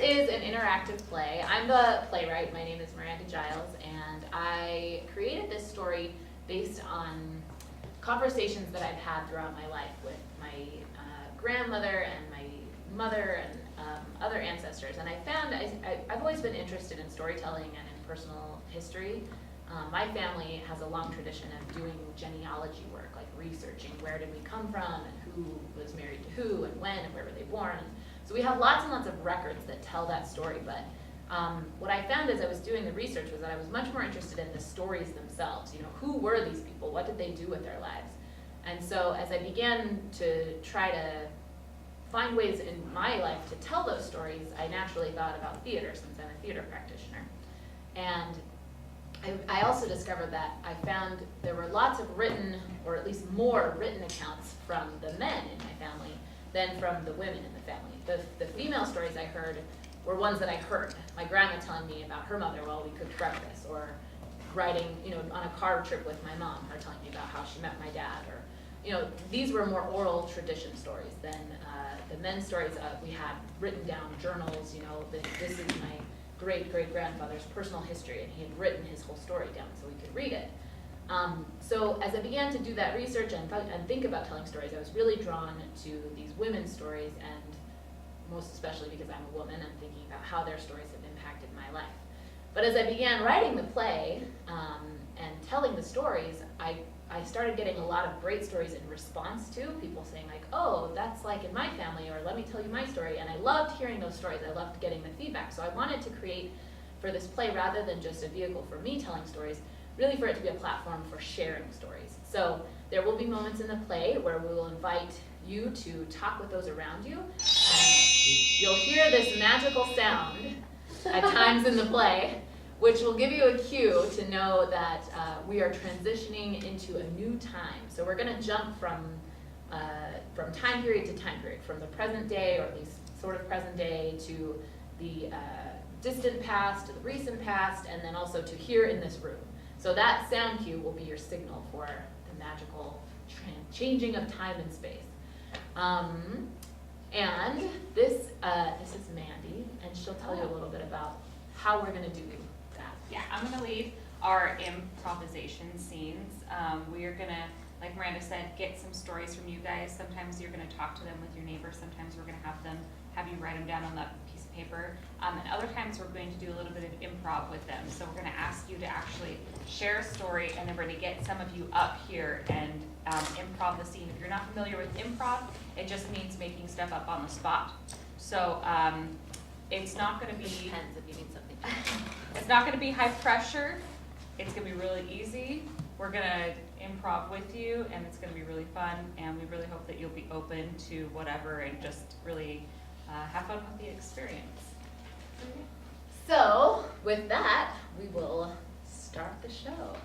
is an interactive play. I'm the playwright. My name is Miranda Giles, and I created this story based on conversations that I've had throughout my life with my grandmother and my mother and other ancestors. And I found I've always been interested in storytelling and in personal history. My family has a long tradition of doing genealogy work, like researching where did we come from and who was married to who and when and where were they born. So we have lots and lots of records that tell that story, but what I found as I was doing the research was that I was much more interested in the stories themselves. You know, who were these people? What did they do with their lives? And so as I began to try to find ways in my life to tell those stories, I naturally thought about theater, since I'm a theater practitioner. And I also discovered that I found there were lots of written, or at least more written accounts from the men in my family than from the women in the family. The female stories I heard were ones that I heard. My grandma telling me about her mother while we cooked breakfast, or riding, on a car trip with my mom, her telling me about how she met my dad, or, these were more oral tradition stories than the men's stories. We had written down journals, that this is my great-great-grandfather's personal history, and he had written his whole story down so we could read it. So as I began to do that research and think about telling stories, I was really drawn to these women's stories, and most especially because I'm a woman, I'm thinking about how their stories have impacted my life. But as I began writing the play and telling the stories, I started getting a lot of great stories in response to people saying like, oh, that's like in my family, or let me tell you my story. And I loved hearing those stories. I loved getting the feedback. So I wanted to create for this play, rather than just a vehicle for me telling stories, really for it to be a platform for sharing stories. So there will be moments in the play where we will invite you to talk with those around you. And you'll hear this magical sound at times in the play, which will give you a cue to know that we are transitioning into a new time. So we're going to jump from time period to time period, from the present day, or at least sort of present day, to the distant past, to the recent past, and then also to here in this room. So that sound cue will be your signal for the magical changing of time and space. And this is Mandy, and she'll tell you a little bit about how we're going to do that. Yeah, I'm going to lead our improvisation scenes. We are going to, like Miranda said, get some stories from you guys. Sometimes you're going to talk to them with your neighbors. Sometimes we're going to have you write them down on that piece of paper. And other times we're going to do a little bit of improv with them. So we're going to ask you to actually share a story, and then we're going to get some of you up here and improv the scene. If you're not familiar with improv, it just means making stuff up on the spot. So it's not going to be... Depends if you need something. It's not going to be high pressure. It's going to be really easy. We're going to improv with you, and it's going to be really fun, and we really hope that you'll be open to whatever and just really have fun with the experience. So with that, we will start the show.